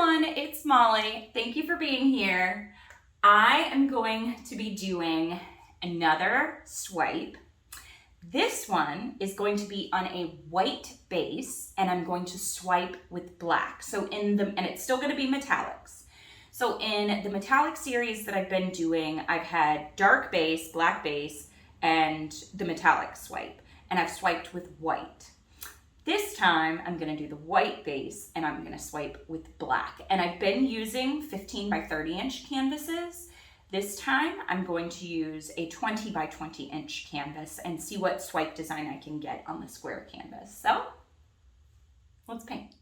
everyone, it's Molly. Thank you for being here. I am going to be doing another swipe. This one is going to be on a white base and I'm going to swipe with black. And it's still going to be metallics. So in the metallic series that I've been doing, I've had dark base, black base, and the metallic swipe. And I've swiped with white. This time, I'm gonna do the white base and I'm gonna swipe with black. And I've been using 15 by 30 inch canvases. This time, I'm going to use a 20 by 20 inch canvas and see what swipe design I can get on the square canvas. So, let's paint.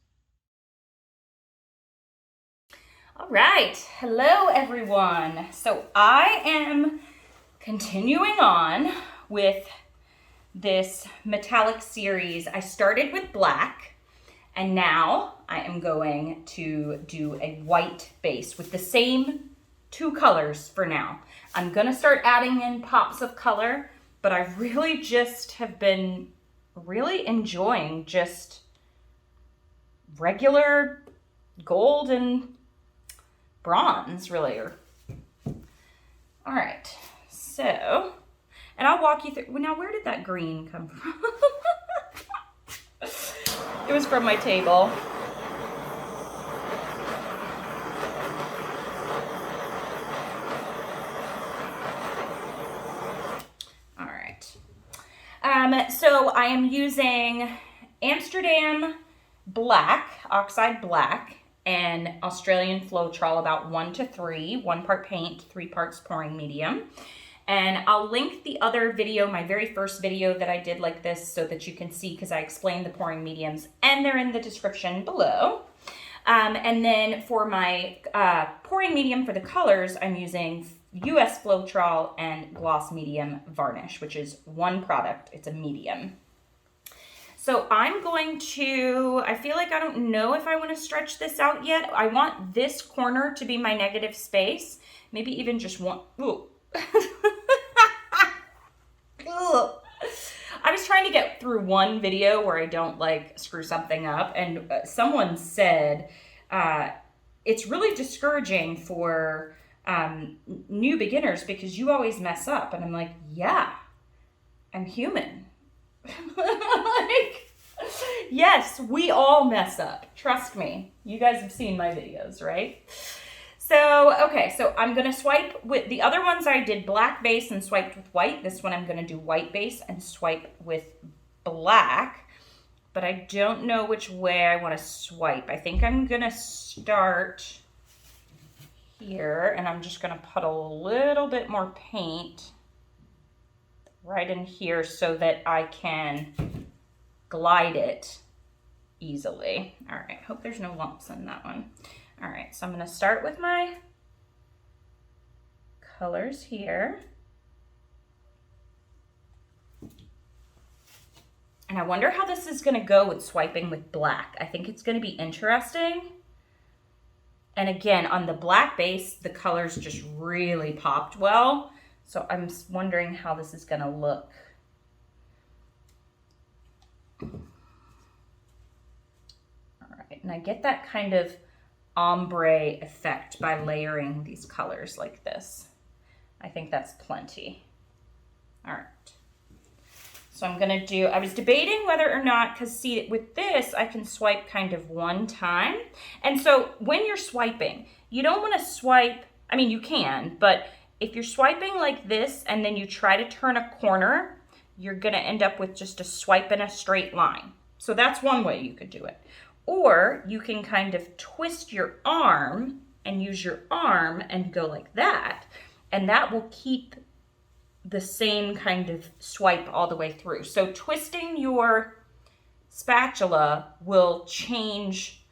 All right, hello everyone. So I am continuing on with this metallic series. I started with black and now I am going to do a white base with the same two colors for now. I'm gonna start adding in pops of color, but I really just have been really enjoying just regular gold and bronze, really. All right, so, and I'll walk you through. Now, where did that green come from? It was from my table. All right. So I am using Amsterdam black, oxide black, and Australian floetrol, about 1 to 3, 1 part paint, 3 parts pouring medium. And I'll link the other video, my very first video that I did like this, so that you can see, because I explained the pouring mediums, and they're in the description below. And then for my pouring medium for the colors, I'm using US floetrol and gloss medium varnish, which is one product. It's a medium. So I'm going to, I feel like I don't know if I want to stretch this out yet. I want this corner to be my negative space. Maybe even just one. Ooh. I was trying to get through one video where I don't like screw something up, and someone said it's really discouraging for new beginners because you always mess up. And I'm like, yeah, I'm human. Like, yes, we all mess up. Trust me. You guys have seen my videos, right? So, okay, so I'm going to swipe with the other ones. I did black base and swiped with white. This one I'm going to do white base and swipe with black, but I don't know which way I want to swipe. I think I'm going to start here, and I'm just going to puddle a little bit more paint right in here so that I can glide it easily. All right, hope there's no lumps in that one. All right, so I'm gonna start with my colors here. And I wonder how this is gonna go with swiping with black. I think it's gonna be interesting. And again, on the black base, the colors just really popped well. So I'm wondering how this is gonna look. All right, and I get that kind of ombre effect by layering these colors like this. I think that's plenty. All right. So I'm gonna do, I was debating whether or not, because see, with this, I can swipe kind of one time. And so when you're swiping, you don't wanna swipe, I mean, you can, but if you're swiping like this and then you try to turn a corner, you're gonna end up with just a swipe in a straight line. So that's one way you could do it. Or you can kind of twist your arm and use your arm and go like that. And that will keep the same kind of swipe all the way through. So twisting your spatula will change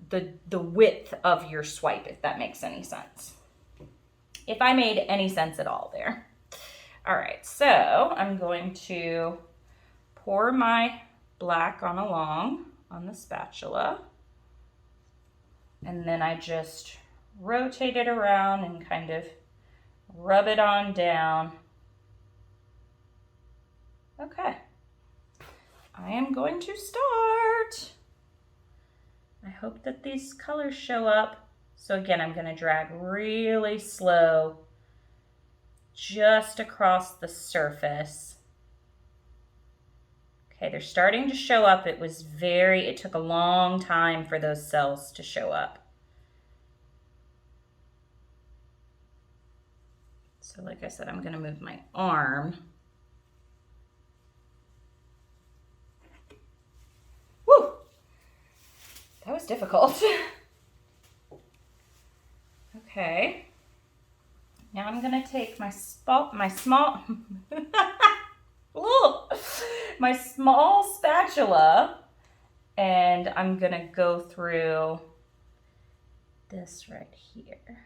the width of your swipe, if that makes any sense. If I made any sense at all there. All right, so I'm going to pour my black on the spatula, and then I just rotate it around and kind of rub it on down. Okay, I am going to start I hope that these colors show up. So again, I'm gonna drag really slow just across the surface. Okay, they're starting to show up. It took a long time for those cells to show up. So like I said, I'm gonna move my arm. Woo! That was difficult. Okay. Now I'm gonna take my small my small spatula, and I'm gonna go through this right here.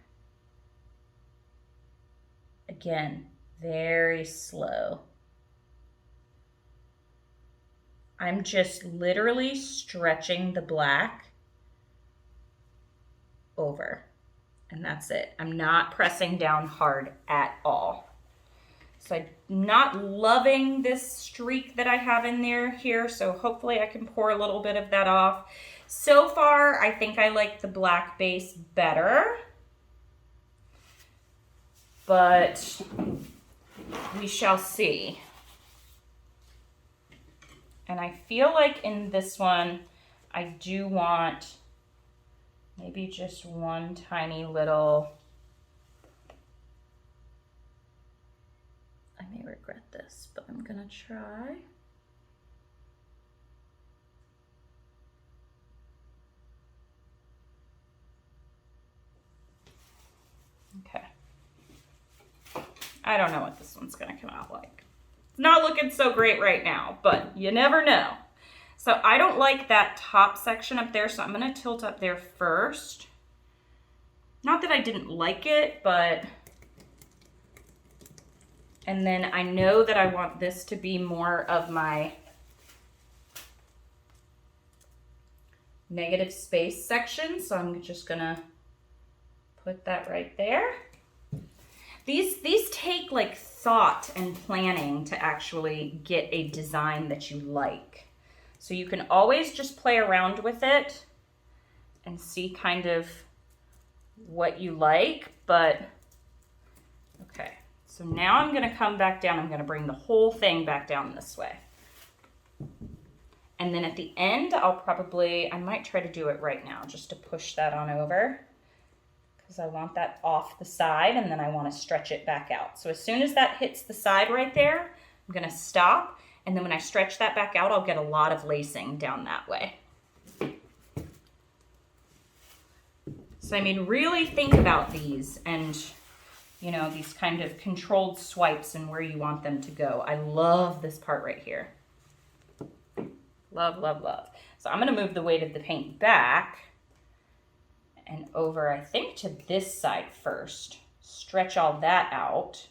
Again, very slow. I'm just literally stretching the black over, and that's it. I'm not pressing down hard at all. So I'm not loving this streak that I have in there here, so hopefully I can pour a little bit of that off. So far, I think I like the black base better, but we shall see. And I feel like in this one, I do want maybe just one tiny little, I may regret this, but I'm gonna try. Okay. I don't know what this one's gonna come out like. It's not looking so great right now, but you never know. So I don't like that top section up there, so I'm gonna tilt up there first. Not that I didn't like it, but, and then I know that I want this to be more of my negative space section, so I'm just gonna put that right there. These take like thought and planning to actually get a design that you like. So you can always just play around with it and see kind of what you like, but okay. So now I'm gonna come back down. I'm gonna bring the whole thing back down this way. And then at the end, I might try to do it right now just to push that on over, because I want that off the side and then I want to stretch it back out. So as soon as that hits the side right there, I'm going to stop. And then when I stretch that back out, I'll get a lot of lacing down that way. So I mean, really think about these and, you know, these kind of controlled swipes and where you want them to go. I love this part right here. Love, love, love. So I'm going to move the weight of the paint back and over, I think, to this side first. Stretch all that out.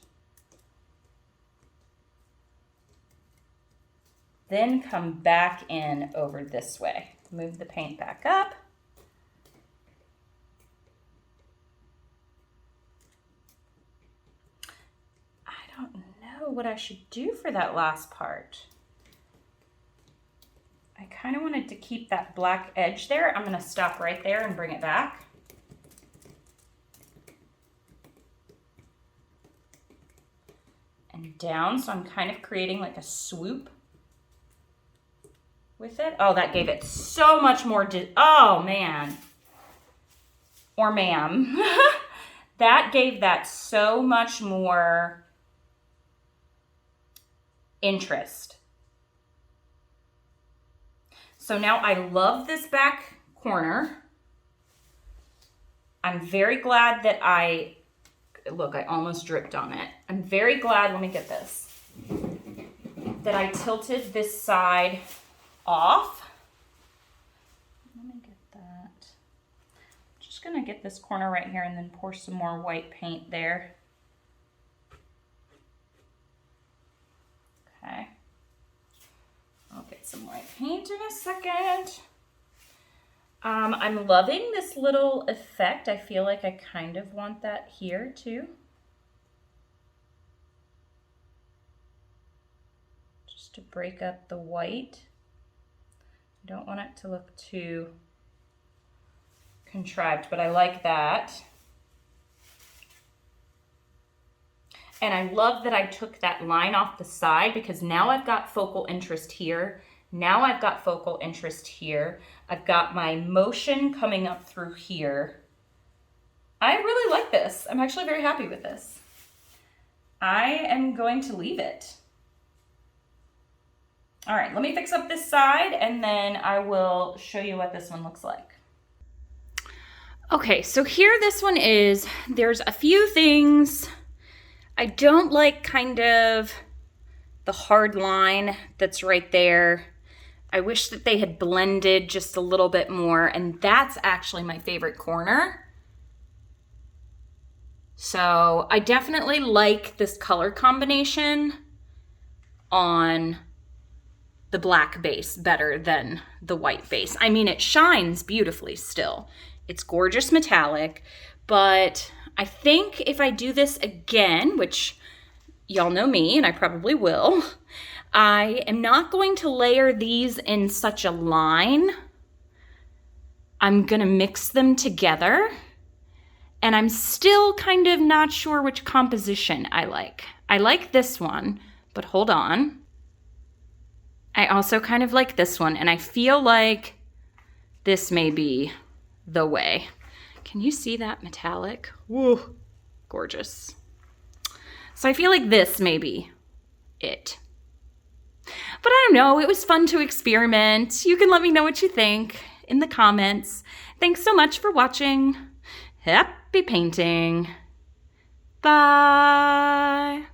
Then come back in over this way. Move the paint back up. I don't know what I should do for that last part. I kind of wanted to keep that black edge there. I'm going to stop right there and bring it back. And down, so I'm kind of creating like a swoop with it. Oh, that gave it so much more, oh man, or ma'am. That gave that so much more interest. So now I love this back corner. I'm very glad that look, I almost dripped on it. I'm very glad, let me get this, that I tilted this side off. Let me get that. I'm just gonna get this corner right here and then pour some more white paint there. Okay. I'll get some white paint in a second. I'm loving this little effect. I feel like I kind of want that here too. Just to break up the white. I don't want it to look too contrived, but I like that. And I love that I took that line off the side because now I've got focal interest here. Now I've got focal interest here. I've got my motion coming up through here. I really like this. I'm actually very happy with this. I am going to leave it. All right, let me fix up this side and then I will show you what this one looks like. Okay, so here this one is. There's a few things. I don't like kind of the hard line that's right there. I wish that they had blended just a little bit more, and that's actually my favorite corner. So I definitely like this color combination on the black base better than the white base. I mean, it shines beautifully still. It's gorgeous metallic, but I think if I do this again, which y'all know me and I probably will, I am not going to layer these in such a line. I'm gonna mix them together, and I'm still kind of not sure which composition I like. I like this one, but hold on. I also kind of like this one, and I feel like this may be the way. Can you see that metallic? Woo, gorgeous. So I feel like this may be it. But I don't know, it was fun to experiment. You can let me know what you think in the comments. Thanks so much for watching. Happy painting. Bye.